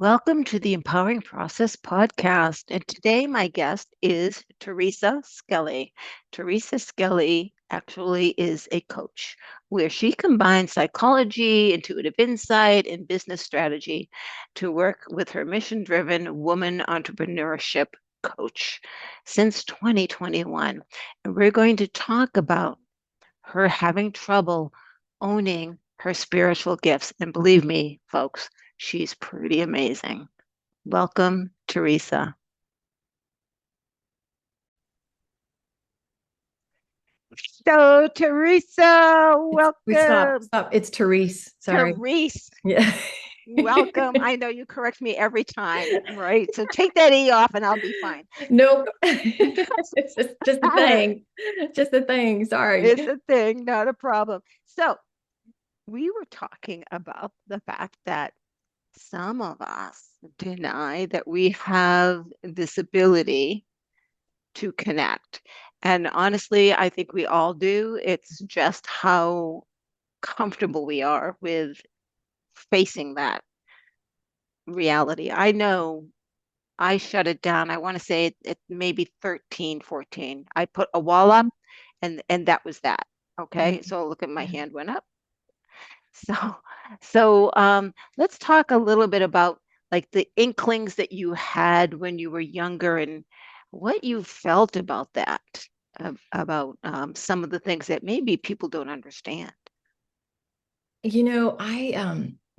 Welcome to the Empowering Process podcast. And today my guest is Therese Skelly. Therese Skelly actually is a coach where she combines psychology, intuitive insight, and business strategy to work with her mission-driven woman entrepreneurship coach since 2021. And we're going to talk about her having trouble owning her spiritual gifts. And believe me, folks, she's pretty amazing. Welcome, Teresa. So, Teresa, We stop. welcome. Stop. It's Therese. Sorry. Therese, Yeah. welcome. I know you correct me every time, right? So take that E off and I'll be fine. Nope. It's just the thing. Just the thing. Sorry. It's a thing, not a problem. So, we were talking about the fact that some of us deny that we have this ability to connect. And honestly, I think we all do. It's just how comfortable we are with facing that reality. I know I shut it down. I want to say it maybe 13, 14. I put a wall up and that was that. Okay. Mhm. So look at my Yeah. hand went up. So so let's talk a little bit about like the inklings that you had when you were younger and what you felt about that, about some of the things that maybe people don't understand.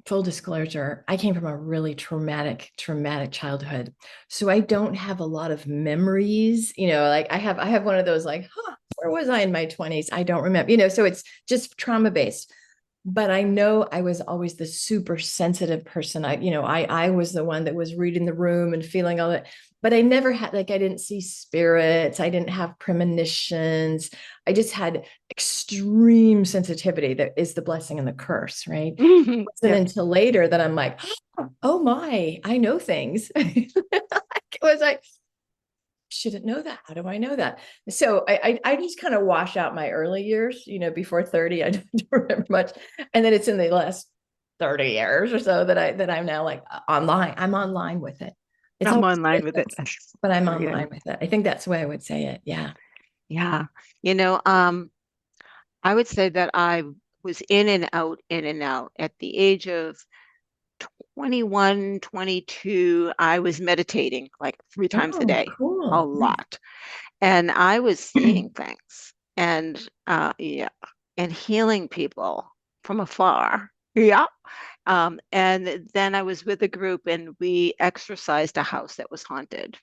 Full disclosure, I came from a really traumatic childhood. So I don't have a lot of memories, like I have one of those like, where was I in my 20s? I don't remember, so it's just trauma based. But I know I was always the super sensitive person. I was the one that was reading the room and feeling all that. But I never had, like, I didn't see spirits. I didn't have premonitions. I just had extreme sensitivity that is the blessing and the curse, right? It wasn't Yeah. until later that I'm like, oh my, I know things. It was like, shouldn't know that. How do I know that? So I just kind of wash out my early years, before 30, I don't remember much. And then it's in the last 30 years or so that I'm now like online. I'm online with it. It's I'm always online with it. different, but I'm Yeah. online with it. I think that's the way I would say it. Yeah. Yeah. You know, I would say that I was in and out. At the age of 21, 22, I was meditating like 3 times a Oh, day, a cool. lot. And I was seeing things and yeah, and healing people from afar. Yeah. And then I was with a group and we exorcised a house that was haunted.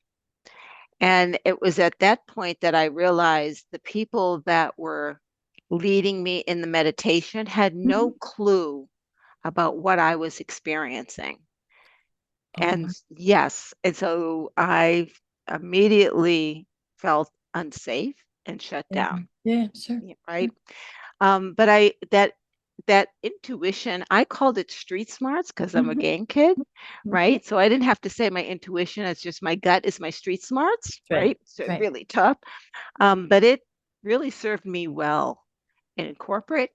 And it was at that point that I realized the people that were leading me in the meditation had no Mhm. clue about what I was experiencing. Oh, And my. yes, and so I immediately felt unsafe and shut Yeah. down, Yeah, sure. yeah, right? But I that intuition, I called it street smarts because I'm a Mhm. gang kid, Okay. right? So I didn't have to say my intuition, it's just my gut is my street smarts, Right. right? So Right. really tough. But it really served me well in corporate,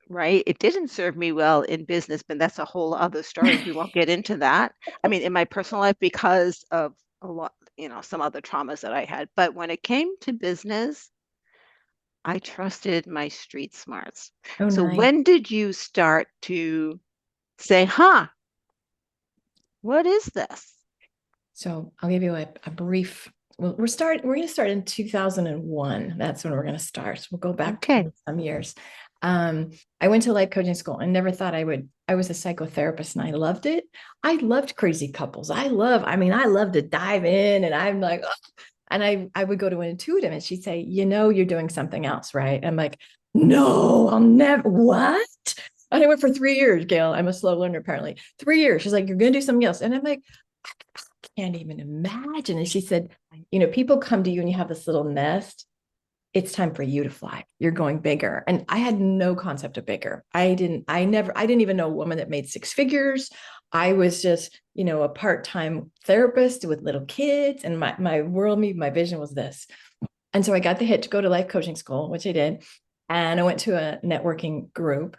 right? It didn't serve me well in business, but that's a whole other story. We won't get into that. I mean, in my personal life, because of a lot, some other traumas that I had. But when it came to business, I trusted my street smarts. Oh, So nice. when did you start to say, huh, what is this? So I'll give you a brief. Well, we're going to start in 2001. That's when we're going to start. So we'll go back Okay. 20 some years. I went to life coaching school and never thought I would. I was a psychotherapist and I loved it. I loved crazy couples. I love to dive in and I'm like, "Ugh." And I would go to an intuitive and she'd say, you're doing something else, right? I'm like, no, I'll never, what? And I went for 3 years, Gail. I'm a slow learner, apparently. 3 years. She's like, you're going to do something else. And I'm like, can't even imagine. And she said, people come to you and you have this little nest. It's time for you to fly. You're going bigger. And I had no concept of bigger. I didn't even know a woman that made six figures. I was just, a part-time therapist with little kids. And my world, my vision was this. And so I got the hit to go to life coaching school, which I did. And I went to a networking group.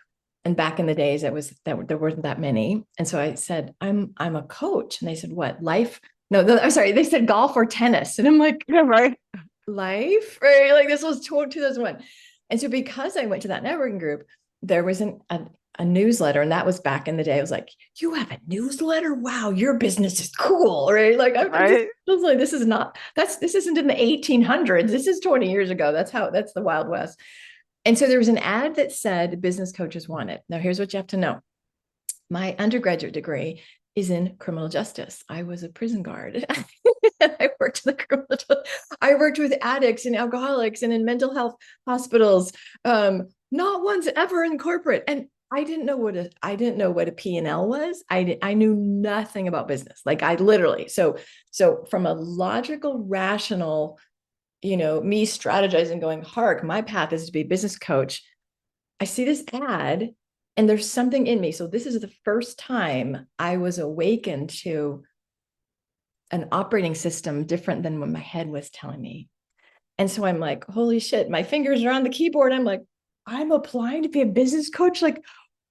And back in the days, it was that there weren't that many. And so I said, I'm a coach. And they said, what, life? No, I'm sorry. They said golf or tennis. And I'm like, Yeah, right. life, right? Like this was 2001. And so because I went to that networking group, there was a newsletter, and that was back in the day. I was like, you have a newsletter? Wow, your business is cool, right? Like I'm just Right. I was like, this isn't in the 1800s. This is 20 years ago. That's the Wild West. And so there was an ad that said business coaches wanted. Now here's what you have to know. My undergraduate degree is in criminal justice. I was a prison guard. I worked in the criminal. I worked with addicts and alcoholics and in mental health hospitals. Not once ever in corporate. And I didn't know what a P&L was. I knew nothing about business. Like I literally. So from a logical, rational, me strategizing, going, hark, my path is to be a business coach. I see this ad and there's something in me. So this is the first time I was awakened to an operating system different than what my head was telling me. And so I'm like, holy shit, my fingers are on the keyboard. I'm like, I'm applying to be a business coach. Like,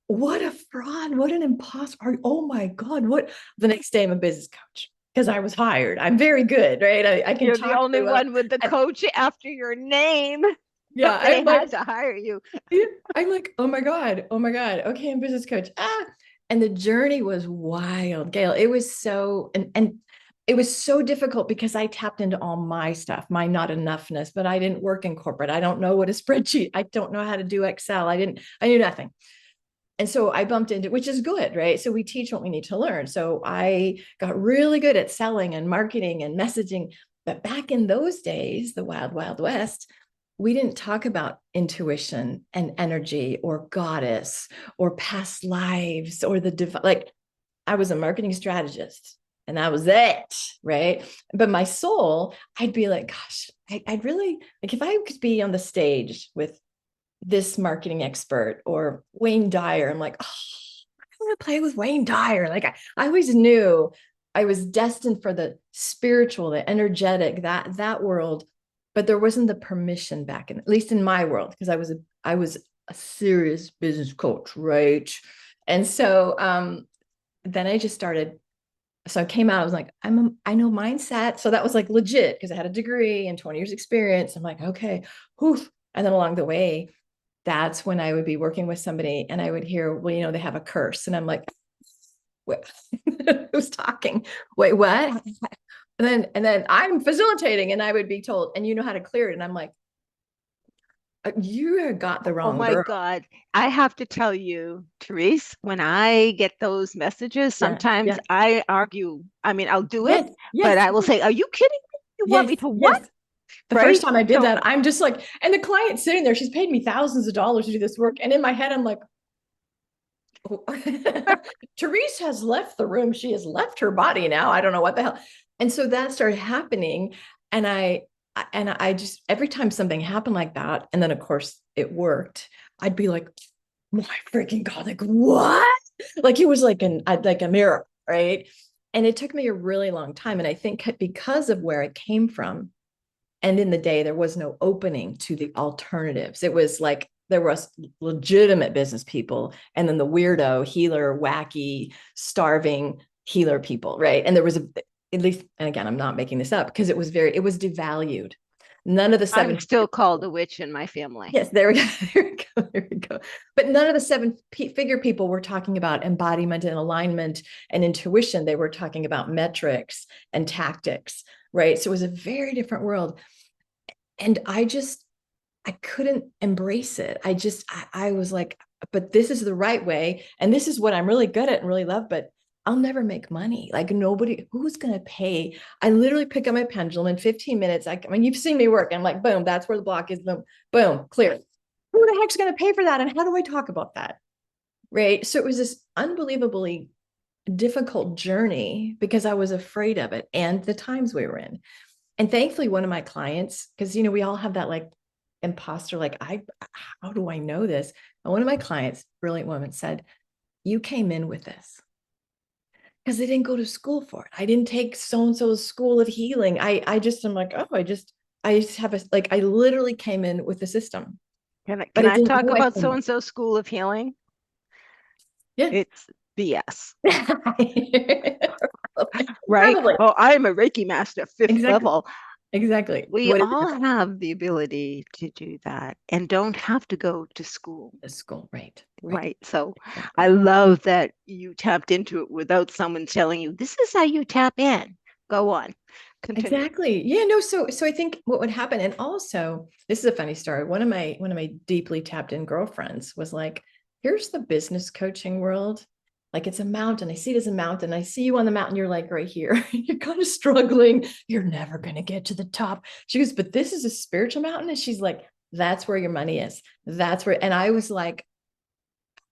what a fraud. What an imposter. Oh my God. What the next day I'm a business coach because I was hired. I'm very good, right? I can You're the talk only very well. one with the coach after your name. Yeah, They I'm had like, to hire you. I'm like, oh my God, oh my God. Okay, I'm business coach. And the journey was wild, Gail. It was so and it was so difficult because I tapped into all my stuff, my not enoughness, but I didn't work in corporate. I don't know what a spreadsheet. I don't know how to do Excel. I knew nothing. And so I bumped into, which is good, right? So we teach what we need to learn. So I got really good at selling and marketing and messaging. But back in those days, the wild, wild west, we didn't talk about intuition and energy or goddess or past lives or like I was a marketing strategist and that was it, right? But my soul, I'd be like, gosh, I'd really like if I could be on the stage with this marketing expert or Wayne Dyer. I'm like, oh, I want to play with Wayne Dyer. Like I always knew I was destined for the spiritual, the energetic, that world, but there wasn't the permission back in, at least in my world, because I was a serious business coach, right? And so then I just started. So I came out, I was like, I know mindset. So that was like legit because I had a degree and 20 years experience. I'm like, okay, whew. And then along the way, that's when I would be working with somebody and I would hear, well, they have a curse. And I'm like, who's talking? Wait, what? And then I'm facilitating and I would be told, and you know how to clear it. And I'm like, you got the Oh wrong my girl. God. I have to tell you, Therese, when I get those messages, Yeah. sometimes Yeah. I argue. I mean, I'll do it, Yes. but Yes. I will say, are you kidding me? You want Yes. me to what? Yes. The first Right? time I did So, that, I'm just like, and the client's sitting there, she's paid me thousands of dollars to do this work. And in my head, I'm like, Therese has left the room. She has left her body now. I don't know what the hell. And so that started happening. And I just, every time something happened like that, and then of course it worked, I'd be like, my freaking God, like what? Like it was like like a miracle, right? And it took me a really long time. And I think because of where I came from, and in the day, there was no opening to the alternatives. It was like there was legitimate business people and then the weirdo, healer, wacky, starving healer people, right? And there was at least, and again, I'm not making this up because it was devalued. None of the I'm seven still called a witch in my family. Yes, there we go. There we go. There we go. But none of the seven-figure people were talking about embodiment and alignment and intuition. They were talking about metrics and tactics, right? So it was a very different world. And I couldn't embrace it. I was like, but this is the right way. And this is what I'm really good at and really love, but I'll never make money. Like nobody, who's going to pay? I literally pick up my pendulum in 15 minutes. I mean, you've seen me work. I'm like, boom, that's where the block is. Boom, boom, clear. Who the heck's going to pay for that? And how do I talk about that? Right. So it was this unbelievably difficult journey because I was afraid of it and the times we were in. And thankfully, one of my clients, because we all have that like imposter, like how do I know this? And one of my clients, brilliant woman, said, "You came in with this because they didn't go to school for it. I didn't take so and so's school of healing. I just am like, oh, I just have a like I literally came in with the system, Can but can I I didn't talk know I about came so in. and so school of healing? Yeah. It's BS, right? Probably. Oh, I'm a Reiki master, fifth Exactly. level. Exactly. We What is all have the ability to do that and don't have to go to school. the school? Right. Right. Right. So I Exactly. love that you tapped into it without someone telling you, this is how you tap in. Go on, continue. Exactly. Yeah, no, so I think what would happen, and also this is a funny story. One of my deeply tapped in girlfriends was like, here's the business coaching world. Like it's a mountain. I see it as a mountain. I see you on the mountain. You're like right here. You're kind of struggling. You're never gonna get to the top. She goes, but this is a spiritual mountain. And she's like, that's where your money is. That's where, and I was like,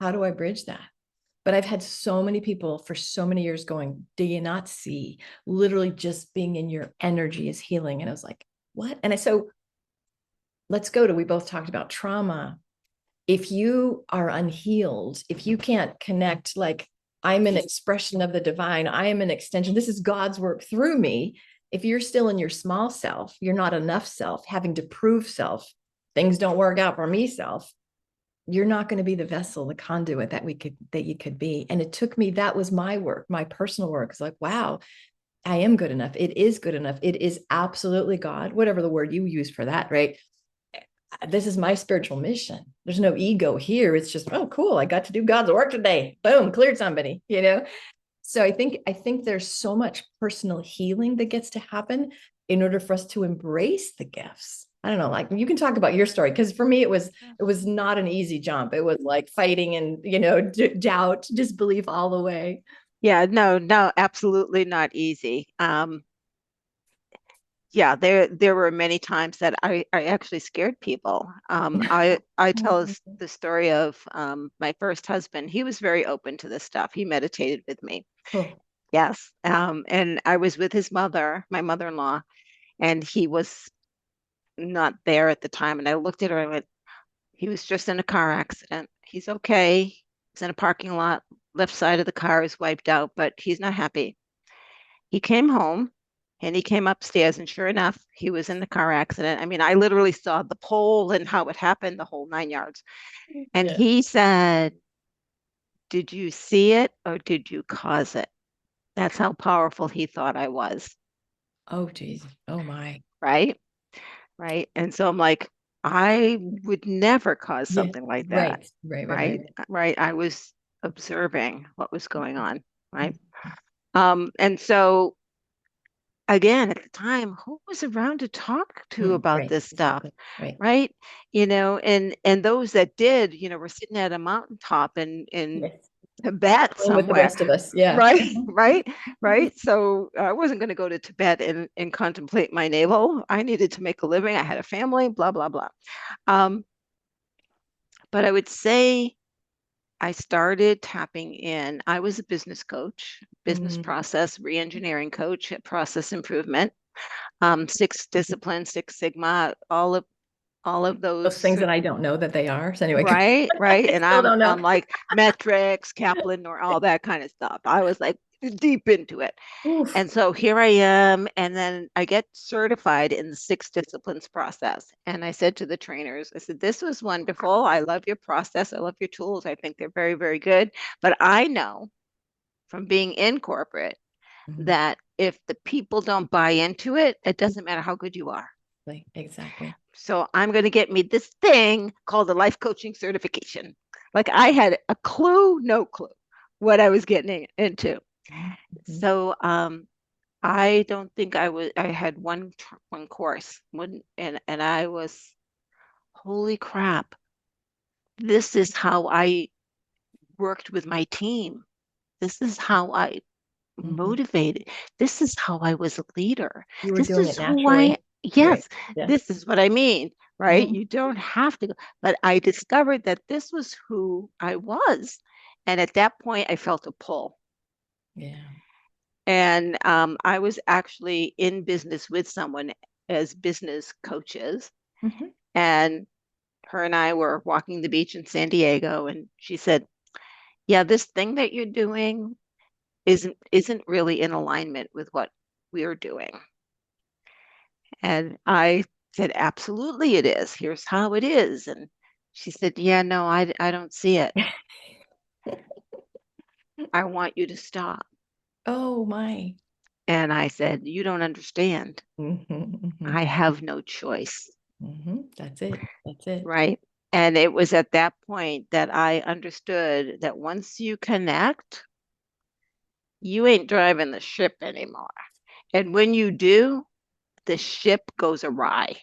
how do I bridge that? But I've had so many people for so many years going, do you not see? Literally just being in your energy is healing. And I was like, what? And so let's go to, we both talked about trauma. If you are unhealed, if you can't connect, like I'm an expression of the divine, I am an extension, this is God's work through me. If you're still in your small self, you're not enough self, having to prove self, things don't work out for me self, you're not going to be the vessel, the conduit that you could be. And it took me, that was my work, my personal work. It's like, wow, I am good enough. It is good enough. It is absolutely God, whatever the word you use for that, right? This is my spiritual mission. There's no ego here. It's just, oh, cool. I got to do God's work today. Boom, cleared somebody, you know? So I think there's so much personal healing that gets to happen in order for us to embrace the gifts. I don't know, like you can talk about your story because for me it was not an easy jump. It was like fighting and doubt, disbelief all the way. Yeah, no, no, absolutely not easy. Yeah, there were many times that I actually scared people. I tell the story of my first husband. He was very open to this stuff. He meditated with me. Cool. Yes. And I was with his mother, my mother-in-law, and he was not there at the time. And I looked at her and I went, he was just in a car accident. He's okay. He's in a parking lot. Left side of the car is wiped out, but he's not happy. He came home and he came upstairs, and sure enough, he was in the car accident. I mean, I literally saw the pole and how it happened, the whole 9 yards. And Yeah. he said, did you see it or did you cause it? That's how powerful he thought I was. Oh, geez. Oh my. Right. Right. And so I'm like, I would never cause Yeah. something like that. Right. Right. Right. Right. Right. Right. I was observing what was going on. Right. And so again, at the time, who was around to talk to about Right. this stuff? Exactly. Right. Right. And those that did, were sitting at a mountaintop in Yes. Tibet Along with the somewhere. rest of us. Yeah. Right, right, right. So I wasn't going to go to Tibet and contemplate my navel. I needed to make a living. I had a family, blah, blah, blah. Um, but I would say I started tapping in. I was a business coach, business Mm. process reengineering coach, process improvement, Six Disciplines, Six Sigma, all of Those those. things that I don't know that they are. So anyway, Right, right. I And still I'm don't know. I'm like metrics, Kaplan, or all that kind of stuff. I was like deep into it. Oof. And so here I am, and then I get certified in the Six Disciplines process. And I said to the trainers, I said, this was wonderful. I love your process. I love your tools. I think they're very, very good. But I know from being in corporate Mhm. that if the people don't buy into it, it doesn't matter how good you are. Exactly. So I'm going to get me this thing called a life coaching certification. Like I had a clue, no clue what I was getting into. Mhm. So I don't think I had one course and I was, holy crap, this is how I worked with my team. This is how I Mhm. motivated. This is how I was a leader. You were This doing is it who naturally. Right. yes, Yeah. this is what I mean, right? Mhm. You don't have to, but I discovered that this was who I was. And at that point, I felt a pull. Yeah. And I was actually in business with someone as business coaches. Mhm. And her and I were walking the beach in San Diego. And she said, yeah, this thing that you're doing isn't really in alignment with what we're doing. And I said, absolutely it is. Here's how it is. And she said, yeah, no, I don't see it. I want you to stop. Oh my. And I said, you don't understand. Hmm. I have no choice. That's it. That's it. Right. And it was at that point that I understood that once you connect, you ain't driving the ship anymore. And when you do, the ship goes awry.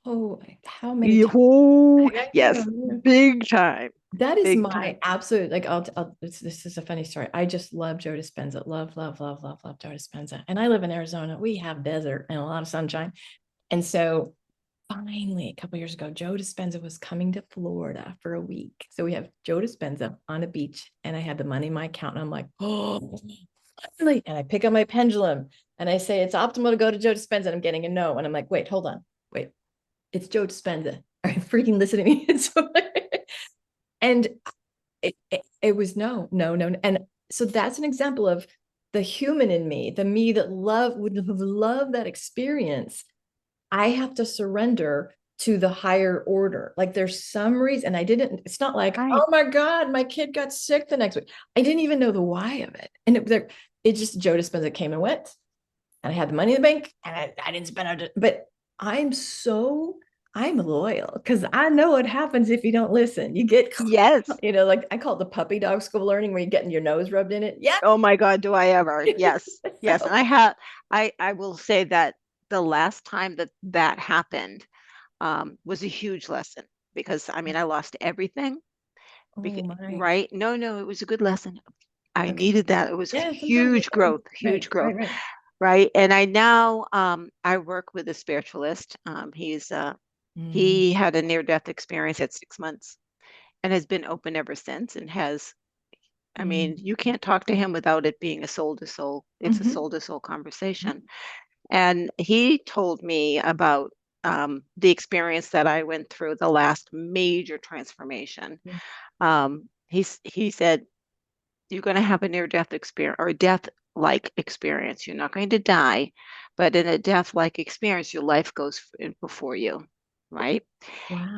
Oh, how many times? Oh, Yeah, yes, yeah. big time, That is big my time. absolute like. This is a funny story. I just love Joe Dispenza. Love, love, love, love, love Joe Dispenza. And I live in Arizona. We have desert and a lot of sunshine. And so finally, a couple years ago, Joe Dispenza was coming to Florida for a week. So we have Joe Dispenza on a beach, and I had the money in my account, and I'm like, oh, finally. And I pick up my pendulum, and I say it's optimal to go to Joe Dispenza, and I'm getting a no, and I'm like, wait, hold on, wait, it's Joe Dispenza. Are you freaking listening to me? And it was no, no, no. And so that's an example of the human in me, the me that would have loved that experience. I have to surrender to the higher order. Like there's some reason I didn't, it's not like, Right. oh my God, my kid got sick the next week. I didn't even know the why of it. And it just Joe Dispenza came and went. And I had the money in the bank and I didn't spend it. But I'm so I'm loyal because I know what happens if you don't listen. You get, Yes. like I call it the puppy dog school learning where you're getting your nose rubbed in it. Yep. Oh my God, do I ever? Yes. Yes. And So, I will say that the last time that that happened was a huge lesson because I mean, I lost everything. oh my. Right? No, no, it was a good lesson. I Okay. needed that. It was Yeah, sometimes we huge do. growth, huge Right, growth. right, right. Right. And I now I work with a spiritualist. Mm, He had a near-death experience at 6 months and has been open ever since and has, I mm, mean, you can't talk to him without it being a soul to soul. It's a mhm, soul to soul conversation. And he told me about the experience that I went through, the last major transformation. mhm. He said, you're going to have a near-death experience or a death-like experience. You're not going to die, but in a death-like experience, your life goes before you, right?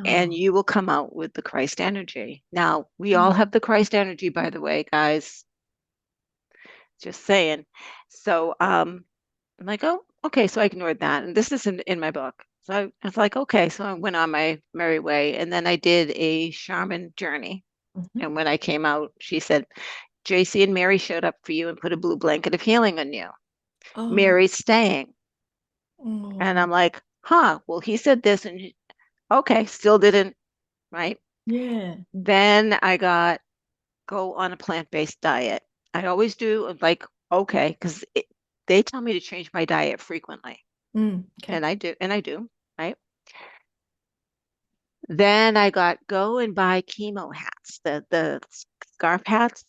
And Wow. you will come out with the Christ energy. Now, we all Mm, have the Christ energy, by the way, guys. Just saying. So, I'm like, oh, okay. So I ignored that. And this isn't in my book. So I was like, okay. So I went on my merry way. And then I did a shaman journey. mhm. And when I came out, she said, JC and Mary showed up for you and put a blue blanket of healing on you. Oh, Mary's staying. And oh, I'm like, huh, well, he said this and okay, still didn't, right? yeah. Then I got go on a plant-based diet. I always do like, okay, because they tell me to change my diet frequently. Okay. And I do, right? Then I got go and buy chemo hats, the scarf hats.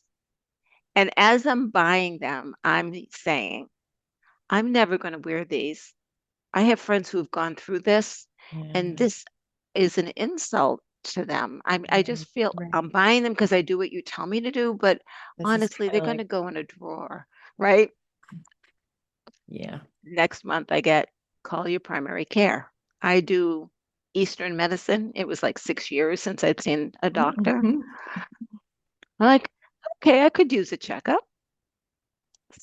And as I'm buying them, I'm saying, I'm never going to wear these. I have friends who have gone through this, and Yeah. this is an insult to them. I Right. just feel Right. I'm buying them because I do what you tell me to do, but This is honestly, kind they're of going like, to go in a drawer, right? yeah. Next month, I get call your primary care. I do Eastern medicine. It was like 6 years since I'd seen a doctor. Mhm. I'm like, okay, I could use a checkup.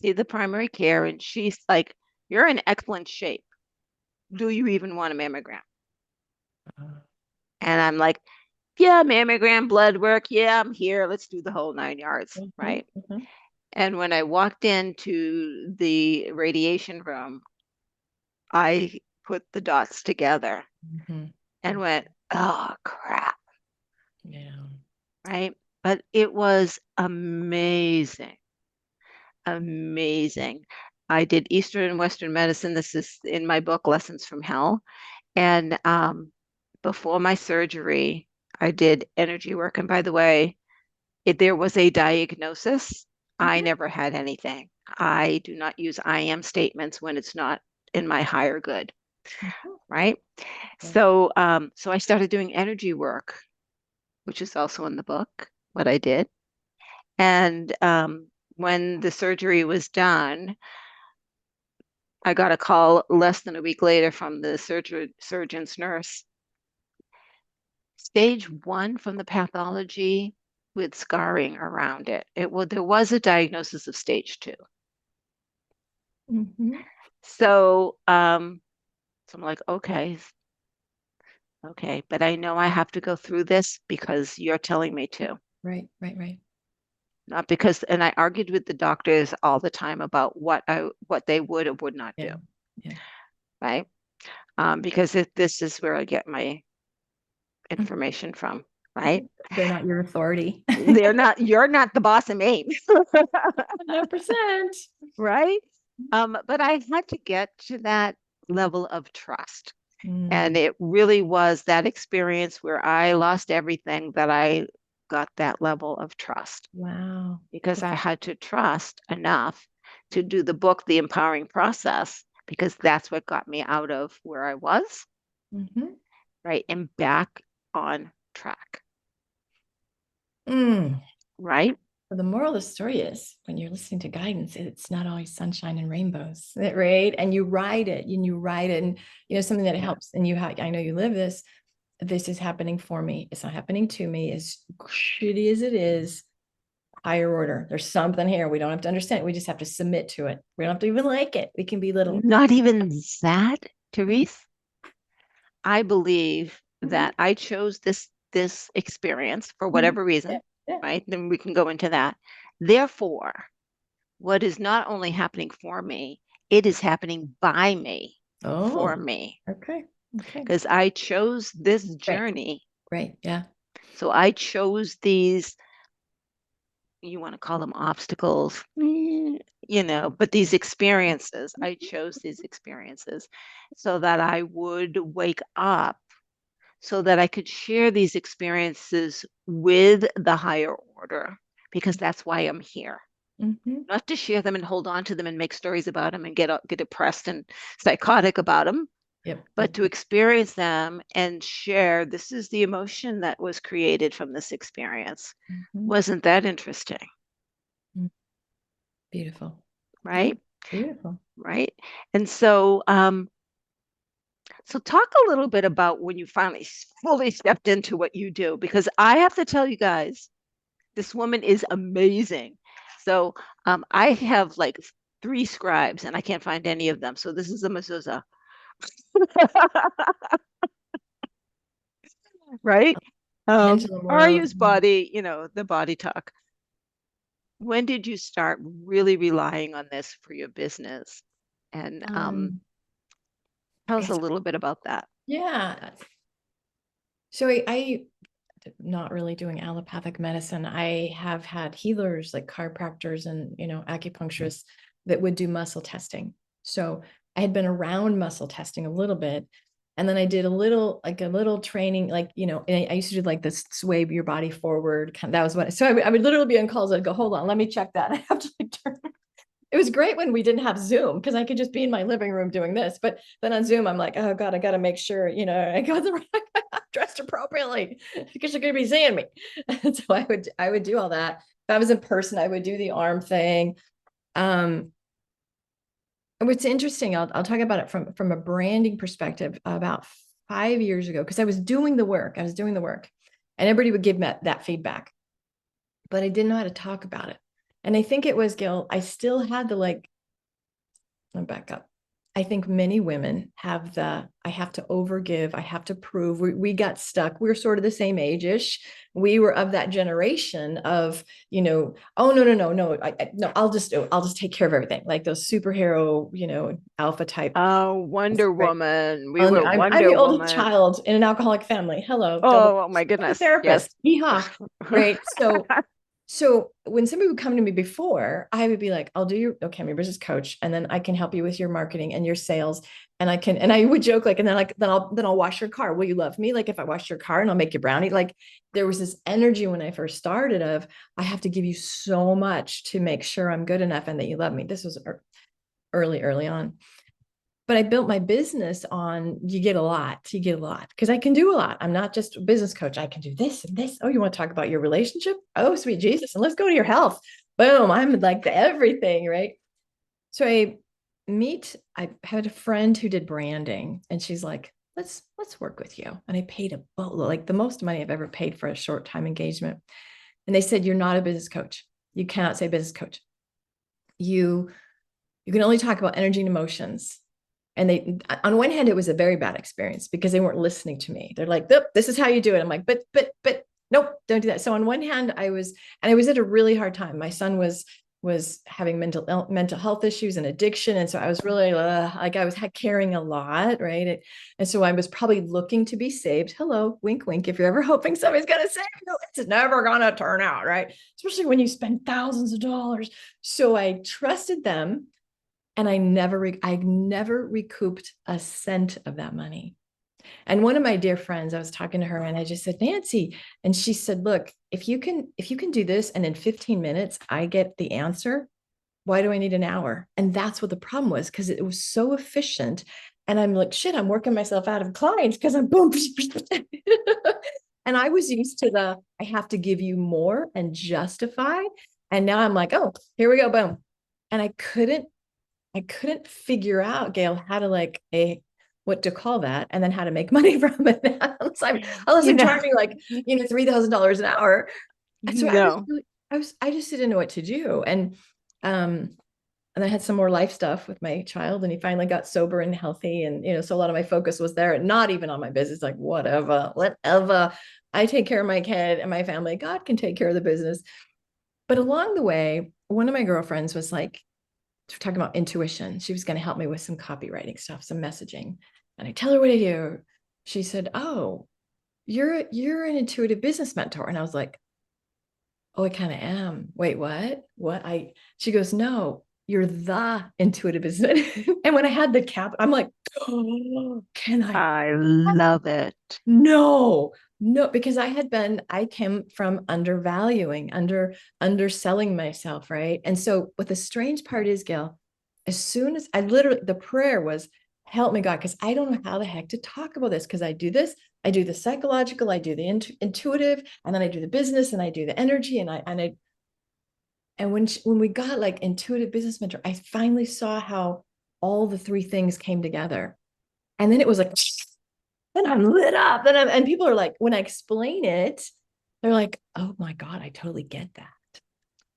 See the primary care, and she's like, you're in excellent shape. Do you even want a mammogram? And I'm like, yeah, mammogram, blood work. Yeah, I'm here. Let's do the whole 9 yards, Mhm, right? mhm, And when I walked into the radiation room, I put the dots together mhm. and went, oh, crap, Yeah. right? But it was amazing, amazing. I did Eastern and Western medicine. This is in my book, Lessons from Hell. And before my surgery, I did energy work. And by the way, if there was a diagnosis, I Mhm, never had anything. I do not use I am statements when it's not in my higher good, mhm. right? Yeah. So I started doing energy work, which is also in the book, what I did. And when the surgery was done, I got a call less than a week later from the surgeon's nurse. Stage 1 from the pathology. with scarring around it. There was a diagnosis of stage 2. Mm-hmm. So I'm like, okay, but I know I have to go through this because you're telling me to. Right, right, right. Not because, and I argued with the doctors all the time about what they would or would not do, Yeah, yeah. right? Because this is where I get my information from, right? They're not your authority. You're not the boss of me, 100%. right? But I had to get to that level of trust. And Mm, it really was that experience where I lost everything that I got that level of trust wow. because I had to trust enough to do the book, The Empowering Process, because that's what got me out of where I was, Mm-hmm. right? And back on track, Mm. right? So the moral of the story is when you're listening to guidance, it's not always sunshine and rainbows, right? And you ride it and you ride it. And, something that Yeah. helps. And I know you live this. This is happening for me. It's not happening to me. As shitty as it is, higher order. There's something here. We don't have to understand it. We just have to submit to it. We don't have to even like it. We can be little. Not even that, Therese. I believe Mhm. that I chose this experience for Mhm. whatever Yeah, reason, yeah. right? Then we can go into that. Therefore, what is not only happening for me, it is happening by me, for Oh, me, okay. Okay. because I chose this Great. journey. Great. Yeah. So I chose these, you want to call them obstacles, but these experiences, I chose these experiences so that I would wake up, so that I could share these experiences with the higher order, because that's why I'm here. Mm-hmm. Not to share them and hold on to them and make stories about them and get depressed and psychotic about them, Yep. but Yep. to experience them and share this is the emotion that was created from this experience. Mm-hmm. Wasn't that interesting? Beautiful. Right? Beautiful. Beautiful. Right. And so talk a little bit about when you finally fully stepped into what you do, because I have to tell you guys, this woman is amazing. So I have like 3 scribes and I can't find any of them. So this is a mezuzah. Right? Angela Or I Morrow. use body, the body talk. When did you start really relying on this for your business? And tell us a Yes. little bit about that. Yeah. So I not really doing allopathic medicine. I have had healers like chiropractors and, acupuncturists that would do muscle testing. So I had been around muscle testing a little bit. And then I did a little training, and I used to do like this sway your body forward. That was what, so I would literally be on calls. I'd go, hold on, let me check that. I have to like turn. It was great when we didn't have Zoom because I could just be in my living room doing this. But then on Zoom, I'm like, oh God, I got to make sure, I got the right, I'm dressed appropriately because you're going to be seeing me. And so I would do all that. If I was in person, I would do the arm thing. Um, what's interesting, I'll talk about it from a branding perspective about 5 years ago, because I was doing the work. And everybody would give me that feedback, but I didn't know how to talk about it. And I think it was, Gil, I still had the let me back up. I think many women have I have to overgive, I have to prove. We got stuck. We were sort of the same age-ish. We were of that generation of, oh no, no, no, no, no, I'll just take care of everything. Like those superhero, alpha type. Oh, Wonder Right. Woman. We were I'm Wonder the oldest Woman. child in an alcoholic family. Hello, double Oh, my goodness. Yes. therapist. Yeehaw. Right. So when somebody would come to me before, I would be like, okay, I'm your business coach, and then I can help you with your marketing and your sales. And I would joke like, and then I'll wash your car. Will you love me? Like if I wash your car and I'll make you brownie. Like there was this energy when I first started of, I have to give you so much to make sure I'm good enough and that you love me. This was early on. But I built my business on you get a lot because I can do a lot. I'm not just a business coach. I can do this and this. Oh, you want to talk about your relationship? Oh, sweet Jesus. And let's go to your health. Boom. I'm like the everything, right? So I had a friend who did branding and she's like, let's work with you. And I paid a boatload, like the most money I've ever paid for a short time engagement. And they said, you're not a business coach. You cannot say business coach. You can only talk about energy and emotions. And they, on one hand, it was a very bad experience because they weren't listening to me. They're like, nope, this is how you do it. I'm like, but nope, don't do that. So on one hand, I was at a really hard time. My son was having mental health issues and addiction. And so I was really like, I was carrying a lot, right? And so I was probably looking to be saved. Hello, wink, wink. If you're ever hoping somebody's going to save you, it's never going to turn out, right? Especially when you spend thousands of dollars. So I trusted them. And I never recouped a cent of that money. And one of my dear friends, I was talking to her and I just said, Nancy, and she said, look, if you can do this and in 15 minutes I get the answer, why do I need an hour? And that's what the problem was, because it was so efficient. And I'm like, shit, I'm working myself out of clients because I'm boom. And I was used to I have to give you more and justify. And now I'm like, oh, here we go, boom. And I couldn't figure out, Gail, how to what to call that, and then how to make money from it. Unless You I'm know, charging $3,000 an hour. So no. I just didn't know what to do. Um, and I had some more life stuff with my child, and he finally got sober and healthy. And so a lot of my focus was there, and not even on my business, like whatever. I take care of my kid and my family. God can take care of the business. But along the way, one of my girlfriends was like, talking about intuition. She was going to help me with some copywriting stuff, some messaging. And I tell her what I do. She said, oh, you're an intuitive business mentor. And I was like, oh, I kind of am. Wait, what? She goes, no, you're the intuitive business. And when I had the cap, I'm like, oh, can I? I love it. No, no, because I came from underselling myself, right? And so what the strange part is, Gail, as soon as the prayer was, help me, God, because I don't know how the heck to talk about this, because I do the psychological, I do the intuitive, and then I do the business, and I do the energy, and when we got like intuitive business mentor, I finally saw how all the three things came together. And then it was like, and I'm lit up. And people are like, when I explain it, they're like, oh my God, I totally get that.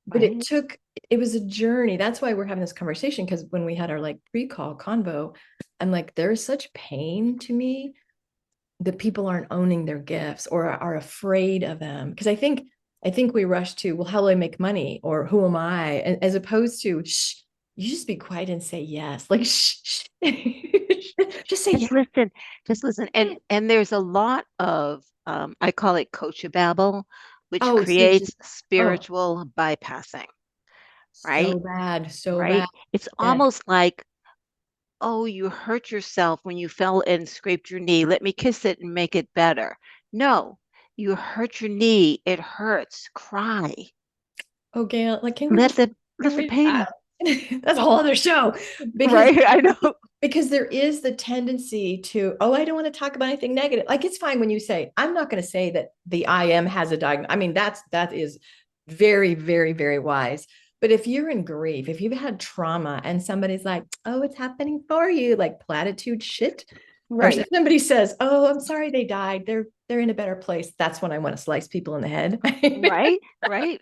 But Right? it was a journey. That's why we're having this conversation. Because when we had our like pre-call convo, I'm like, there's such pain to me that people aren't owning their gifts or are afraid of them. Because I think we rush to, well, how do I make money? Or who am I? And as opposed to, shh, you just be quiet and say yes. Like, shh, shh. Just say Just yes. listen, just listen. And there's a lot of I call it coachababble, which Oh, see, creates oh, spiritual bypassing, right? so bad, so bad. Right? It's Yes. almost like, oh, you hurt yourself when you fell and scraped your knee. Let me kiss it and make it better. No, you hurt your knee. It hurts. Cry. Oh, Gail, like, Let the can let the we, pain, that's a whole other show because, right? I know. because there is the tendency to, oh, I don't want to talk about anything negative. Like, it's fine when you say, I'm not going to say that the IM has a diagnosis. I mean, that is very, very, very wise. But if you're in grief, if you've had trauma and somebody's like, oh, it's happening for you, like platitude shit, or if Right. somebody says, oh, I'm sorry they died, they're in a better place, that's when I want to slice people in the head. Right. Right.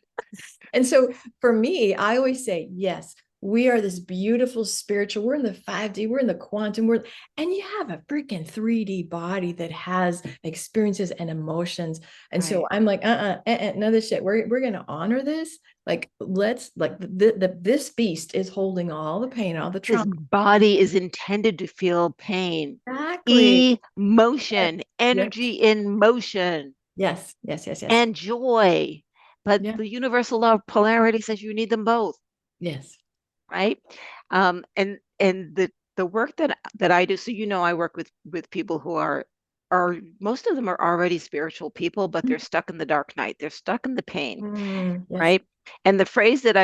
And so for me, I always say, yes, we are this beautiful spiritual, we're in the 5D, we're in the quantum world, and you have a freaking 3D body that has experiences and emotions. And so Right. I'm like, none of this shit. We're gonna honor this. Like, let's like this beast is holding all the pain, all the This trauma. body is intended to feel pain, Exactly. Yes. emotion, Yes. energy in motion, Yes. Yes. Yes. Yes. and joy. But Yeah. the universal law of polarity says you need them both, Yes. right? And the work that I do, so I work with people who are most of them are already spiritual people, but they're stuck in the dark night. They're stuck in the pain, Yes. right? And the phrase that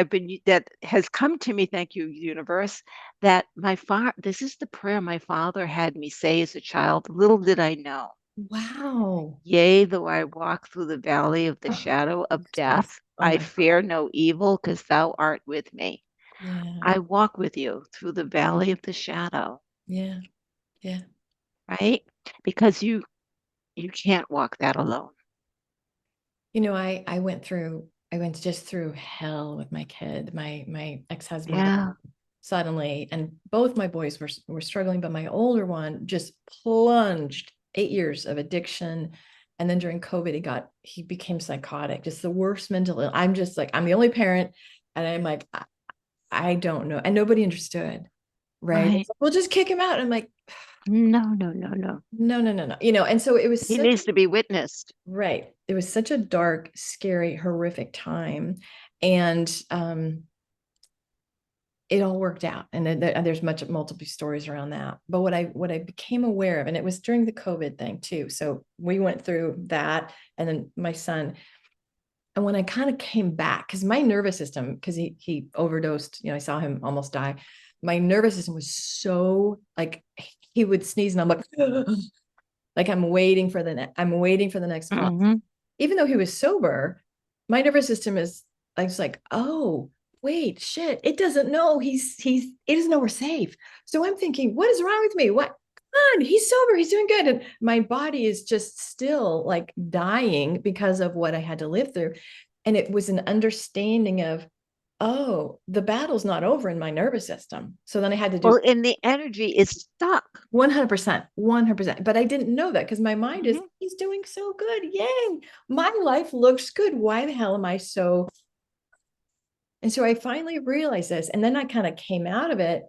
has come to me, thank you, universe, that this is the prayer my father had me say as a child. Little did I know. Wow. Yea, though I walk through the valley of the Oh, shadow of yes. death, Oh I my fear no evil because thou art with me. Yeah. I walk with you through the valley of the shadow, Yeah. Yeah. right? Because you can't walk that alone. I went just through hell with my kid. My ex-husband Yeah. died suddenly, and both my boys were struggling, but my older one just plunged 8 years of addiction. And then during COVID, he became psychotic, just the worst mental. I'm just like, I'm the only parent, and I'm like, I don't know. And nobody understood, right? Right. It's like, we'll just kick him out. And I'm like, No, no, no, no. no, no, no, no. And so it was He such needs to be witnessed. right. It was such a dark, scary, horrific time. And it all worked out. And there's multiple stories around that. But what I became aware of, and it was during the COVID thing too. So we went through that, and then my son. And when I kind of came back, because my nervous system, because he overdosed, I saw him almost die. My nervous system was so like he would sneeze, and I'm like, like I'm waiting for the next pause. Hmm. Even though he was sober, my nervous system is like, oh, wait, shit, it doesn't know it doesn't know we're safe. So I'm thinking, what is wrong with me? What? Come on, he's sober, he's doing good. And my body is just still like dying because of what I had to live through. And it was an understanding of, oh, the battle's not over in my nervous system. So then I had to do Well, and the energy is stuck. 100%, 100%. But I didn't know that because my mind is, Mhm. he's doing so good. Yay. My life looks good. Why the hell am I so? And so I finally realized this. And then I kind of came out of it,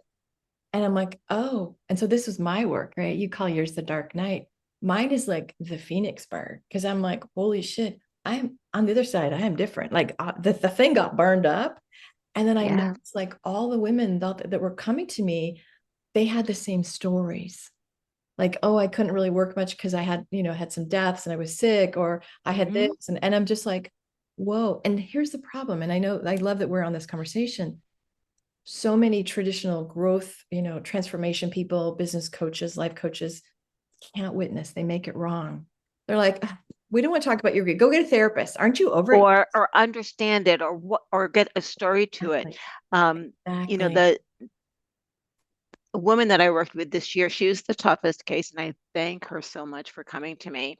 and I'm like, oh, and so this was my work, right? You call yours the dark night. Mine is like the Phoenix bird, because I'm like, holy shit, I'm on the other side. I am different. Like the thing got burned up. And then I Yeah. noticed like all the women that were coming to me, they had the same stories, like, oh, I couldn't really work much because I had some deaths and I was sick, or I had Hmm. this. And I'm just like, whoa. And here's the problem. And I love that we're on this conversation. So many traditional growth, transformation people, business coaches, life coaches can't witness. They make it wrong. They're like, we don't want to talk about your grief. Go get a therapist. Aren't you over it? Or understand it, or what, or get a story to it. Exactly. Um, Exactly. the woman that I worked with this year, she was the toughest case, and I thank her so much for coming to me.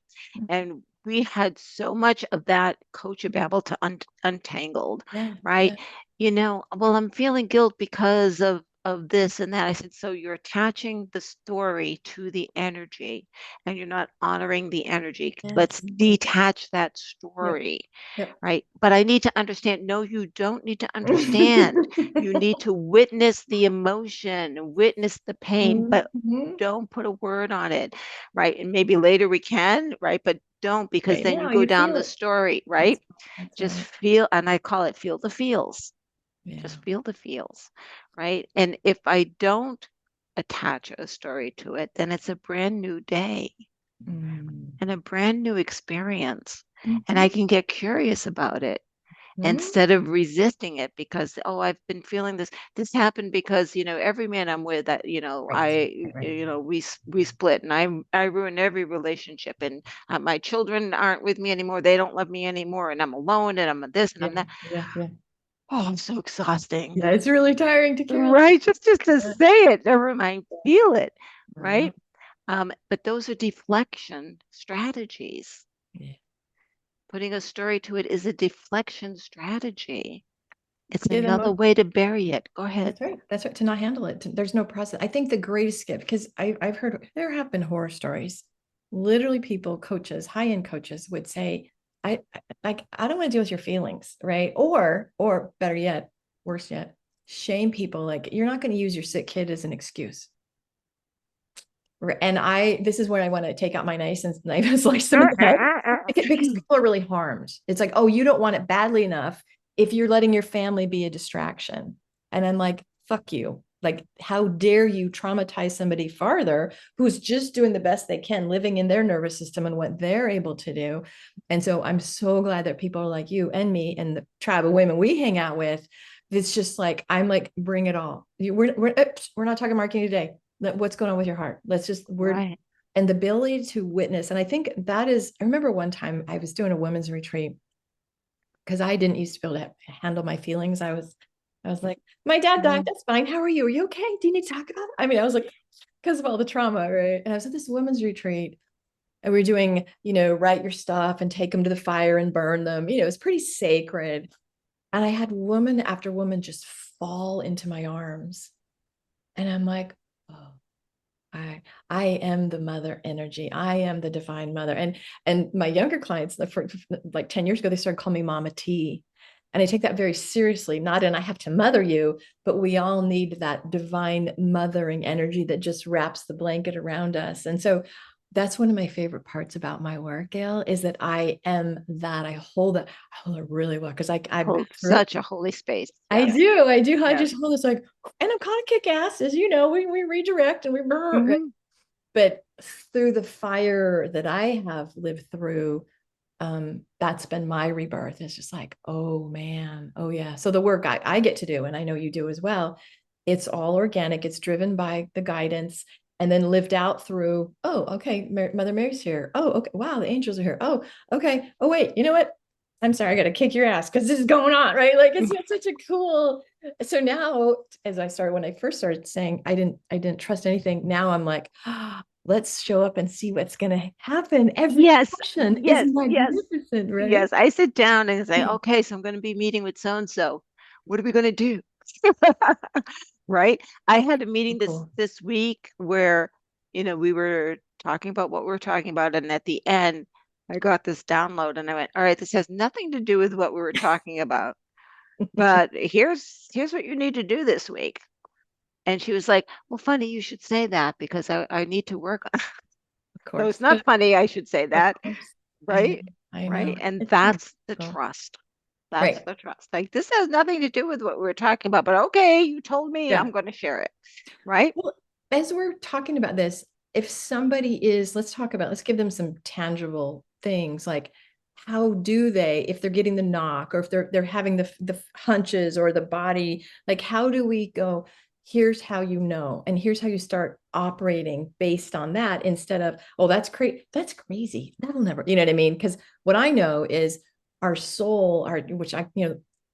And we had so much of that coachable to untangled, Yeah. right? Yeah. Well, I'm feeling guilt because of this and that. I said, so you're attaching the story to the energy, and you're not honoring the energy. Let's Yes. detach that Yep. story, Yep. right? But I need to understand. No, you don't need to understand. You need to witness the emotion, witness the pain, but Mhm. don't put a word on it, right? And maybe later we can, right? But don't, because Right then you now, go you down feel the it. story, right? That's Just right. feel, and I call it feel the feels. Yeah. Just feel the feels, right? And if I don't attach a story to it, then it's a brand new day Mm. and a brand new experience. And I Mhm. can get curious about it Mhm. instead of resisting it because, oh, I've been feeling this happened because every man I'm with, that Right. I Right. Right. we split, and I ruin every relationship, and my children aren't with me anymore, they don't love me anymore, and I'm alone, and I'm this and Yeah. I'm that. Yeah. Yeah. Oh, I'm so exhausting. Yeah. It's really tiring to carry. Right, just to Yeah. say it, never mind feel it, Yeah. right? But those are deflection strategies. Yeah. Putting a story to it is a deflection strategy. It's Get another emotional. way to bury it. Go ahead. That's right. That's right. To not handle it. There's no process. I think the greatest gift, because I've heard there have been horror stories. Literally, people, coaches, high-end coaches would say, I don't want to deal with your feelings, right? Or better yet, worse yet, shame people. Like, you're not going to use your sick kid as an excuse. And this is where I want to take out my knife and slice them in the head, because people are really harmed. It's like, oh, you don't want it badly enough if you're letting your family be a distraction. And I'm like, fuck you. Like, how dare you traumatize somebody farther who's just doing the best they can, living in their nervous system and what they're able to do. And so I'm so glad that people like you and me and the tribe of women we hang out with, it's just like, I'm like, bring it all. We're not talking marketing today. What's going on with your heart? Right. And the ability to witness. And I think that is, I remember one time I was doing a women's retreat, because I didn't used to be able to handle my feelings. I was like, my dad died. Mm. That's fine. How are you? Are you okay? Do you need to talk about it? I mean, I was like, because of all the trauma, right? And I was at this women's retreat, and we're doing, write your stuff and take them to the fire and burn them. It's pretty sacred. And I had woman after woman just fall into my arms. And I'm like, oh, I am the mother energy. I am the divine mother. And my younger clients, like 10 years ago, they started calling me Mama T. And I take that very seriously, not in I have to mother you, but we all need that divine mothering energy that just wraps the blanket around us. And so that's one of my favorite parts about my work, Gail, is that I am that. I hold it really well because I've been Hold through it. such a holy space. I Yes. do. I do. I Yes. just hold this like, and I'm kind of kick ass, as you know, we redirect and Hmm. but through the fire that I have lived through, that's been my rebirth. It's just like, oh man, oh yeah. So the work I get to do, and I know you do as well, it's all organic. It's driven by the guidance and then lived out through, oh, okay, Mother Mary's here. Oh, okay. Wow, the angels are here. Oh, okay. Oh, wait, you know what? I'm sorry, I got to kick your ass because this is going on, right? Like it's such a cool. So now, as when I first started saying I didn't trust anything. Now I'm like, let's show up and see what's going to happen. Every Yes. session is Yes. Yes. magnificent, right? Yes. I sit down and say, okay, so I'm going to be meeting with so and so. What are we going to do? Right? I had a meeting this Cool. this week where, we were talking about what we were talking about, and at the end, I got this download, and I went, all right, this has nothing to do with what we were talking about, but here's what you need to do this week. And she was like, well, funny, you should say that because I need to work on. Of So it's course. not funny I should say Of that, course. I know. right? I know. Right. And It's so that's the cool. trust. That's Right. the trust. Like this has nothing to do with what we were talking about, but okay, you told me Yeah. I'm going to share it. Right. Well, as we're talking about this, if somebody let's give them some tangible things like how do they, if they're getting the knock or if they're having the hunches or the body, like how do we go, here's how you know, and here's how you start operating based on that instead of, oh, that's crazy. That'll never, you know what I mean? Because what I know is our soul, which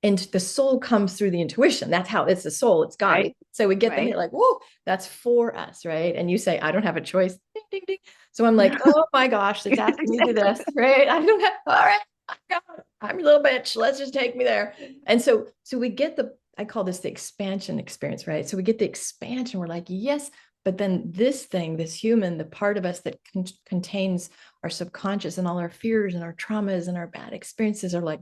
and the soul comes through the intuition. That's how it's the soul, it's God. Right. So we get them Right. like, whoa, that's for us, right? And you say, I don't have a choice. Ding, ding, ding. So I'm like, oh my gosh, it's asking me to do this, right? I don't have, all right, I'm a little bitch. Let's just take me there. And so we get I call this the expansion experience, right? So we get the expansion. We're like, yes, but then this human, the part of us that contains our subconscious and all our fears and our traumas and our bad experiences are like,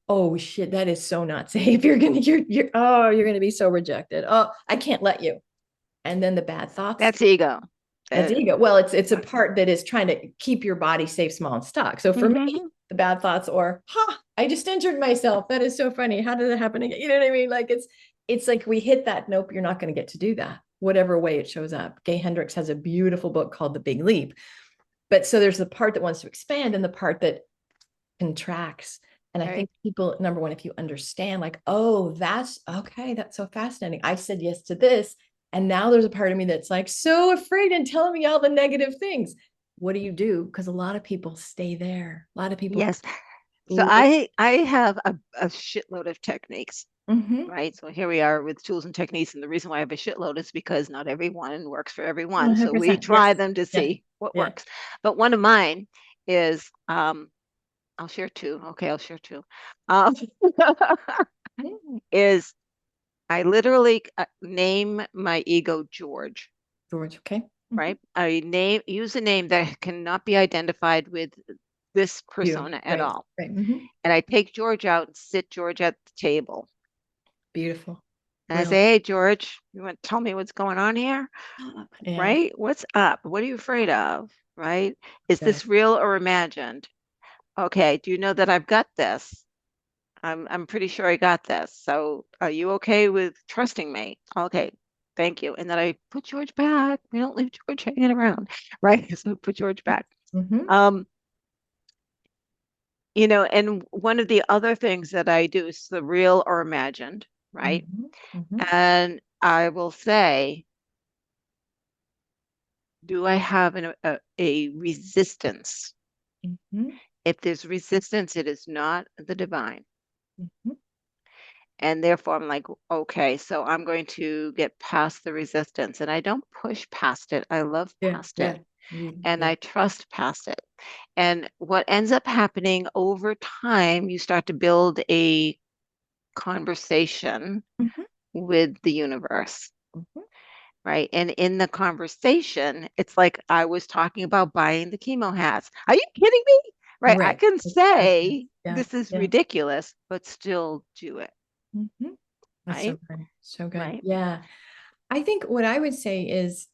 oh shit, that is so not safe. You're gonna be so rejected. Oh, I can't let you. And then the bad thoughts, That's ego. that's Uh, ego. Well, it's a part that is trying to keep your body safe, small, and stuck. So for me, mhm. the bad thoughts or, I just injured myself. That is so funny. How did that happen again? You know what I mean? Like it's like we hit that. Nope, you're not going to get to do that. Whatever way it shows up. Gay Hendricks has a beautiful book called The Big Leap. But so there's the part that wants to expand and the part that contracts. And I Right. think people, number one, if you understand, like, oh, that's okay, that's so fascinating. I said yes to this. And now there's a part of me that's like so afraid and telling me all the negative things. What do you do? Because a lot of people stay there. A lot of people. Yes. So I have a shitload of techniques. Mm-hmm. Right. So here we are with tools and techniques. And the reason why I have a shitload is because not everyone works for everyone. So we 100%. Yes. try them to Yeah. see what Yeah. works. But one of mine is I'll share two. Okay, I'll share two. Um, is I literally name my ego George, George. Okay. Mm-hmm. right? I use a name that cannot be identified with this You. persona at Right. all. Right. Mm-hmm. And I take George out and sit George at the table. Beautiful. And I Real. say, hey, George, you want to tell me what's going on here? Yeah. Right? What's up? What are you afraid of? Right? Is Good. this real or imagined? Okay, do you know that I've got this? I'm pretty sure I got this. So are you okay with trusting me? Okay, thank you. And then I put George back. We don't leave George hanging around, right? So put George back. Mm-hmm. Um, and one of the other things that I do is the real or imagined, right? Mm-hmm. Mm-hmm. And I will say, do I have a resistance? Mm-hmm. If there's resistance, it is not the divine. Mm-hmm. And therefore, I'm like, okay, so I'm going to get past the resistance. And I don't push past it. I love Yeah. past Yeah. it. and Yeah. I trust past it. And what ends up happening over time, you start to build a conversation Mhm, with the universe, mhm. right? And in the conversation, it's like I was talking about buying the chemo hats. Are you kidding me? Right? I Right. can Okay. say Yeah. this is Yeah. ridiculous, but still do it, Mhm. That's so right? good. So good. Right. Yeah. I think what I would say is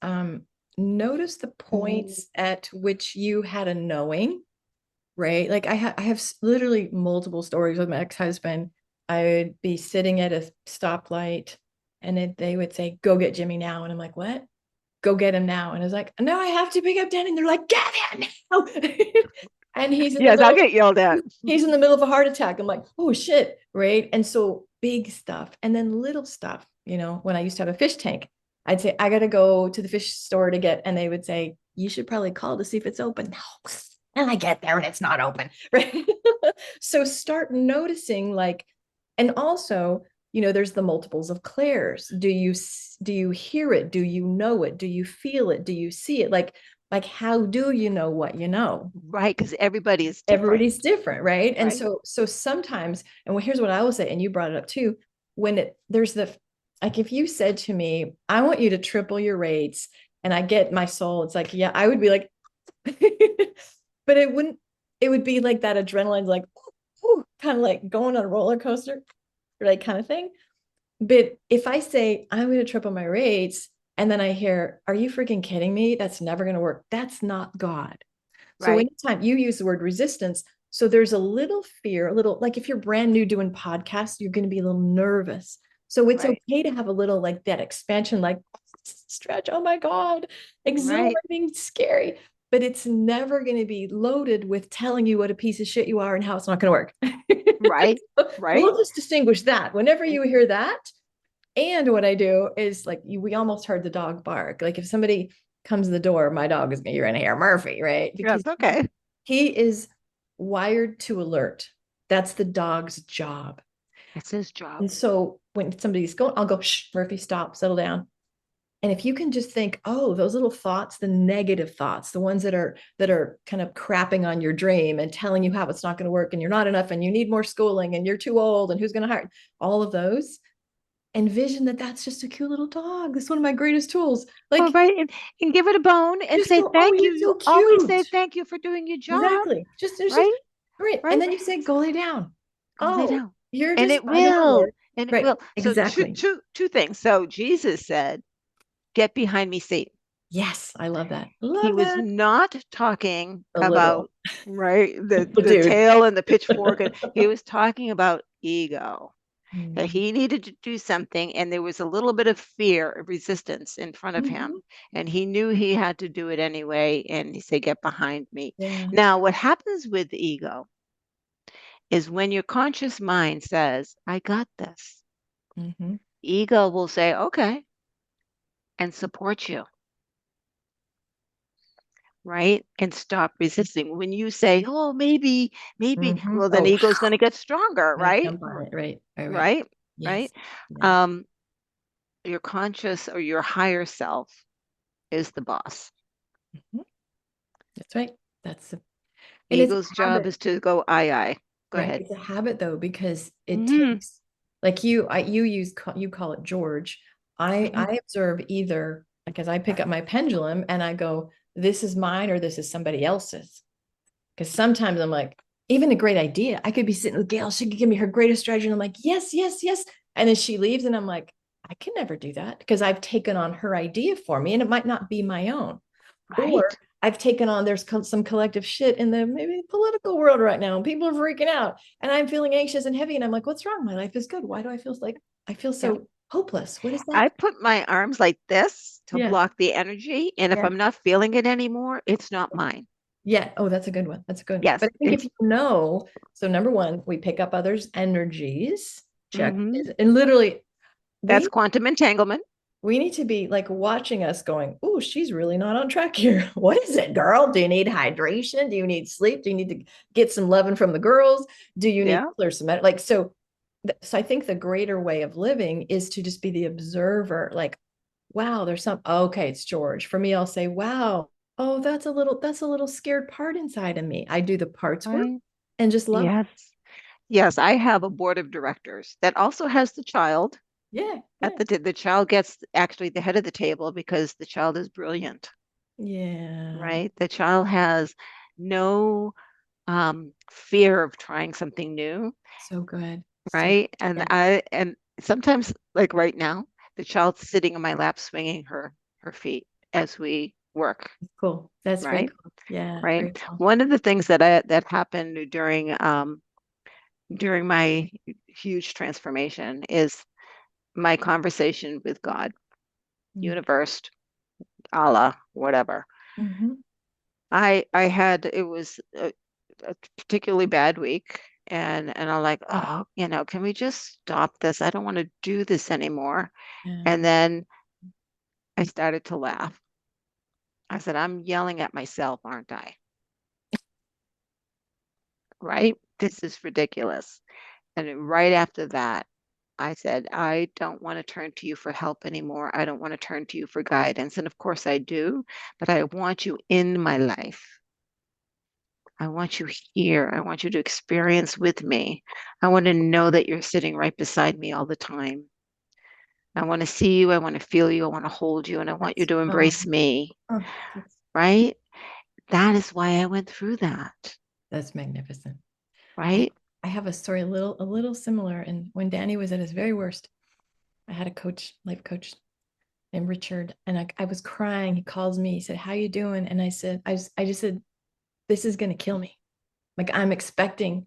notice the points at which you had a knowing, right? Like I have literally multiple stories with my ex-husband. I would be sitting at a stoplight and they would say, go get Jimmy now. And I'm like, what? Go get him now. And I was like, no, I have to pick up Danny. And they're like, get him now. And Yes, I'll get yelled at. he's in the middle of a heart attack. I'm like, oh shit. Right. And so big stuff and then little stuff, when I used to have a fish tank, I'd say, I got to go to the fish store to get, and they would say, you should probably call to see if it's open. No. And I get there and it's not open. Right. So start noticing and also, there's the multiples of Claire's. Do you hear it? Do you know it? Do you feel it? Do you see it? Like how do you know what you know? Right, because everybody is different, Everybody's different, right? And right? so sometimes, and well, here's what I will say, and you brought it up too, there's like if you said to me, I want you to triple your rates, and I get my soul, it's like, yeah, I would be like, but it would be like that adrenaline, like kind of like going on a roller coaster, like kind of thing. But if I say I'm going to triple my rates, and then I hear, are you freaking kidding me? That's never going to work. That's not God. So Right, anytime you use the word resistance, so there's a little fear, a little like if you're brand new doing podcasts, you're going to be a little nervous. So it's right, okay to have a little like that expansion, like stretch. Oh my God, right, exhilarating, scary. But it's never going to be loaded with telling you what a piece of shit you are and how it's not going to work. right, So right. we'll just distinguish that. Whenever you hear that, and what I do is like we almost heard the dog bark. Like if somebody comes to the door, my dog is you're gonna hear Murphy, right? Because Yes, okay. he is wired to alert. That's the dog's job. It's his job. And so when somebody's going, I'll go, shh, Murphy, stop, settle down. And if you can just think, oh, those little thoughts, the negative thoughts, the ones that are kind of crapping on your dream and telling you how it's not going to work and you're not enough and you need more schooling and you're too old and who's going to hire all of those, envision that that's just a cute little dog. That's one of my greatest tools. Well, Like, right, and give it a bone and just say go, oh, thank you. you're You so always say cute. thank you for doing your job, Exactly. It's just right? right. And Right? then you say, go lay down. Go lay Oh, down. you're And just it under the will. Lord. And it Right. will. So Exactly. two things. So Jesus said, get behind me, Satan. Yes. I love that. He Love was that. not talking A little about, right, the dude. tail and the pitchfork. He was talking about ego. That Mhm. he needed to do something, and there was a little bit of fear, of resistance in front of him. Mhm. And he knew he had to do it anyway. And he said, get behind me. Yeah. Now, what happens with ego is when your conscious mind says, I got this, Mhm. ego will say, okay, and support you, right? And stop resisting. When you say, oh, maybe, Mhm. well, then Oh, ego's going to get stronger, I right? jump on it. Right. Right. Right. Right? Right? Yes. Yes. Um, your conscious or your higher self is the boss. Mhm. That's right. That's and it's Ego's a job habit. is to go, I. Go Right. ahead. It's a habit though, because it Hmm. takes like you call it George. Hmm. I observe either because I pick up my pendulum and I go, this is mine or this is somebody else's. Because sometimes I'm like, even a great idea. I could be sitting with Gail, she could give me her greatest strategy, and I'm like, yes, yes, yes. And then she leaves, and I'm like, I can never do that because I've taken on her idea for me, and it might not be my own. Right? Or I've taken on there's some collective shit in the maybe political world right now, and people are freaking out, and I'm feeling anxious and heavy, and I'm like, what's wrong? My life is good. Why do I feel like I feel Yeah. so hopeless? What is that? I put my arms like this to Yeah, block the energy. And if yeah, I'm not feeling it anymore, it's not mine. yeah. Oh, that's a good one. That's good. Yes. But I think if It's you know, so number one, we pick up others' energies. Check, hmm and literally, that's we quantum entanglement. we need to be like watching us going, oh, she's really not on track here. What is it, girl? Do you need hydration? Do you need sleep? Do you need to get some loving from the girls? Do you need to Yeah. clear some like so I think the greater way of living is to just be the observer, like, wow, there's some okay, it's George. For me, I'll say, wow, Oh, that's a little scared part inside of me. I do the parts work Right? and just love. Yes. Yes, I have a board of directors that also has the child Yeah, at yeah, the child gets actually the head of the table because the child is brilliant, yeah. right? The child has no fear of trying something new, So good. So right? And yeah, and sometimes like right now, the child's sitting on my lap swinging her feet as we work, cool. That's very right? cool. Yeah, Right. very cool. One of the things that happened during my huge transformation is my conversation with God, universe, Allah, whatever. Mm-hmm. I had it was a particularly bad week, and I'm like, oh, can we just stop this? I don't want to do this anymore. And Yeah. then I started to laugh. I said, I'm yelling at myself, aren't I? Right? This is ridiculous. And then right after that, I said, I don't want to turn to you for help anymore. I don't want to turn to you for guidance. And of course I do, but I want you in my life. I want you here. I want you to experience with me. I want to know that you're sitting right beside me all the time. I want to see you. I want to feel you. I want to hold you. And I want you That's to embrace me. that's Right? That is why I went through that. that's magnificent. I Right? I have a story a little similar. And when Danny was at his very worst, I had a life coach named Richard, and I was crying. He calls me. He said, "How you doing?" And I just said, "This is gonna kill me. Like I'm expecting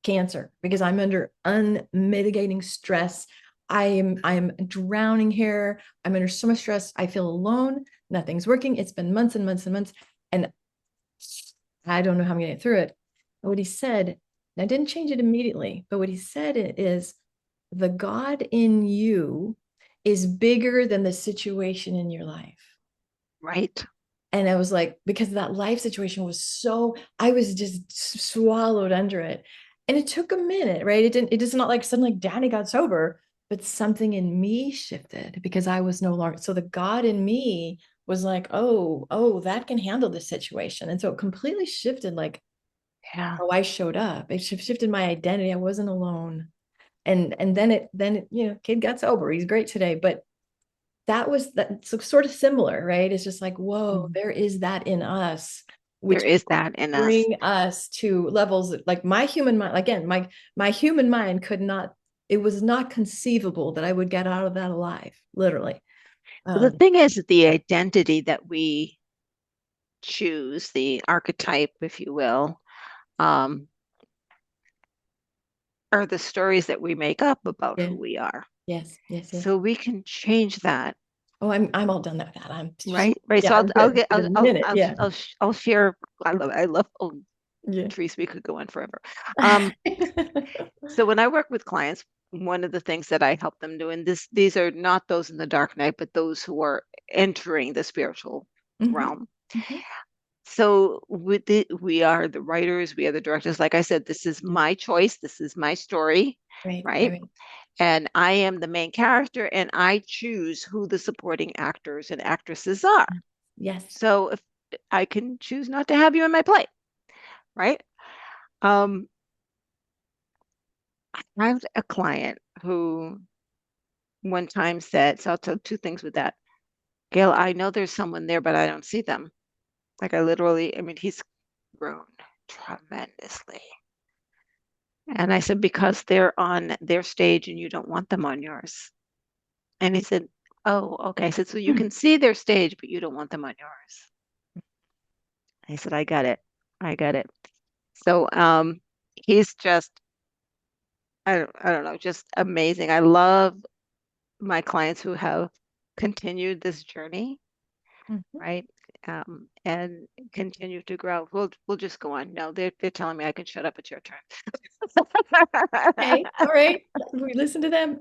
cancer because I'm under unmitigating stress. I'm drowning here. I'm under so much stress. I feel alone. Nothing's working. It's been months and months and months, and I don't know how I'm gonna get through it." And what he said, and I didn't change it immediately, but what he said is, the God in you is bigger than the situation in your life. Right. And I was like, because that life situation was so, I was just swallowed under it. And it took a minute, right? It's not like suddenly Danny got sober, but something in me shifted because I was no longer, so the God in me was like, oh, that can handle this situation. And so it completely shifted like Yeah. how I showed up. It shifted my identity. I wasn't alone. And then kid got sober. He's great today. But that so sort of similar, right? It's just like, whoa, Mhm. there is that in us, There which is that in us. bring us to levels like my human mind. Again, my human mind could not. It was not conceivable that I would get out of that alive, literally. The Um, thing is that the identity that we choose, the archetype, if you will, um, are the stories that we make up about yeah. who we are. Yes. Yes. Yes. So we can change that, Oh, I'm all done with that. right? Right. Yeah, So I'm good. Get, In a minute. Yeah. I'll share. I love, Yeah. Therese, we could go on forever. Um, so when I work with clients, one of the things that I help them do, and these are not those in the dark night, but those who are entering the spiritual Hmm. realm. Hmm. So we are the writers, we are the directors. Like I said, this is Yeah. my choice, this is my story, Right. right? Right. And I am the main character, and I choose who the supporting actors and actresses are. Yes. So if I can choose not to have you in my play, right? Um, I have a client who one time said, so I'll tell two things with that. Gail, I know there's someone there, but I don't see them. Like I mean, he's grown tremendously. And I said, because they're on their stage and you don't want them on yours. And he said, oh, okay. I said, so you Hmm. can see their stage, but you don't want them on yours. I said, I got it. I got it. So he's just, I don't know, just amazing. I love my clients who have continued this journey, Mhm. right? And continue to grow. We'll just go on. No, they're telling me I can shut up. It's your turn. Okay, all right. We listen to them.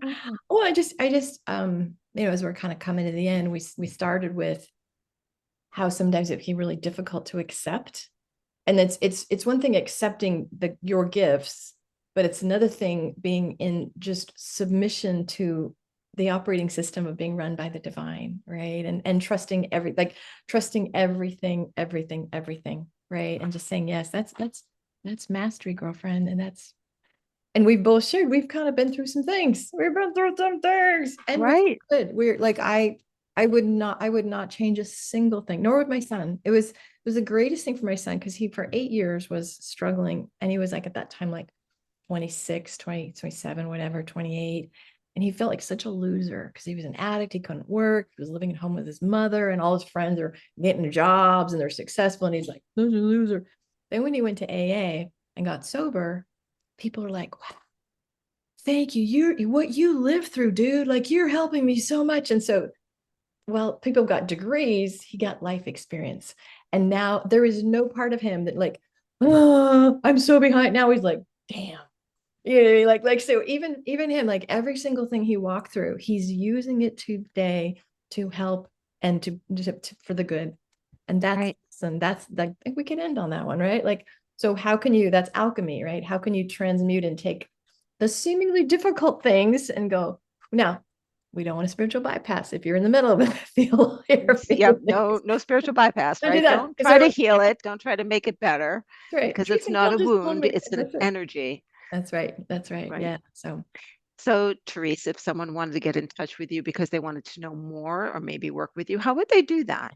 Oh, as we're kind of coming to the end, we started with how sometimes it can be really difficult to accept. And it's one thing accepting your gifts, but it's another thing being in just submission to the operating system of being run by the divine, right? And trusting trusting everything, right? And just saying, yes, that's mastery, girlfriend. And we've both shared, we've kind of been through some things. We've been through some things. And we're Right. good. We're like, I would not change a single thing, nor would my son. It was the greatest thing for my son, because he for 8 years was struggling. And he was like at that time, like 26, 20, 27, whatever, 28. And he felt like such a loser because he was an addict. He couldn't work. He was living at home with his mother, and all his friends are getting jobs and they're successful. And he's like, loser, loser. Then when he went to AA and got sober, people are like, wow, thank you. What you lived through, dude. Like, you're helping me so much. And so, well, people got degrees, he got life experience. And now there is no part of him that like, oh, I'm so behind. Now he's like, damn. Yeah, like so even him, like every single thing he walked through, he's using it today to help and for the good. And Right. that's like, I think we can end on that one, right? Like, so how can you, that's alchemy, right? How can you transmute and take the seemingly difficult things and go, now we don't want a spiritual bypass if you're in the middle of it. Feel your Yep. feelings. No spiritual bypass, Don't do right? that. Don't Because try to heal it. Don't try to make it better, that's right. because Truth it's and not a justice will wound, make it's it. an That's right. energy. That's right. That's right. Right. Yeah. So So, Therese, if someone wanted to get in touch with you because they wanted to know more or maybe work with you, how would they do that?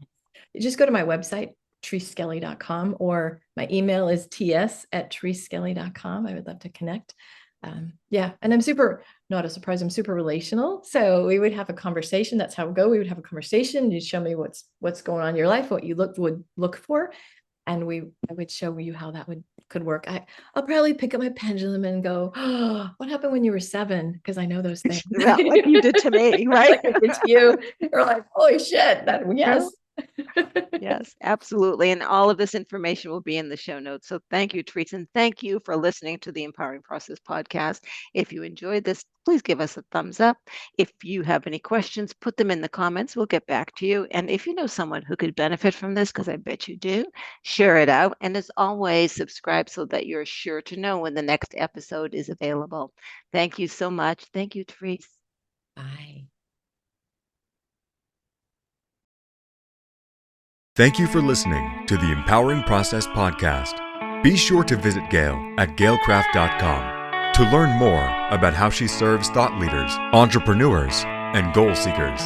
just go to my website, thereseskelly.com, or my email is ts@thereseskelly.com. I would love to connect. Yeah. And I'm super, not a surprise, I'm super relational. So we would have a conversation. That's how it would go. We would have a conversation. You'd show me what's going on in your life, what you would look for. And I would show you how that could work. I'll probably pick up my pendulum and go, oh, what happened when you were 7? Because I know those things. Well, like you did to me, right? Like I did to you. You're like, holy shit. Well, Yes. yes, absolutely. And all of this information will be in the show notes. So thank you, Therese, and thank you for listening to the Empowering Process podcast. If you enjoyed this, please give us a thumbs up. If you have any questions, put them in the comments. We'll get back to you. And if you know someone who could benefit from this, because I bet you do, share it out. And as always, subscribe so that you're sure to know when the next episode is available. Thank you so much. Thank you, Therese. Bye. Thank you for listening to the Empowering Process podcast. Be sure to visit Gail at gailcraft.com to learn more about how she serves thought leaders, entrepreneurs, and goal seekers.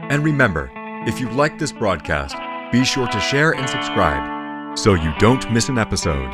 And remember, if you like this broadcast, be sure to share and subscribe so you don't miss an episode.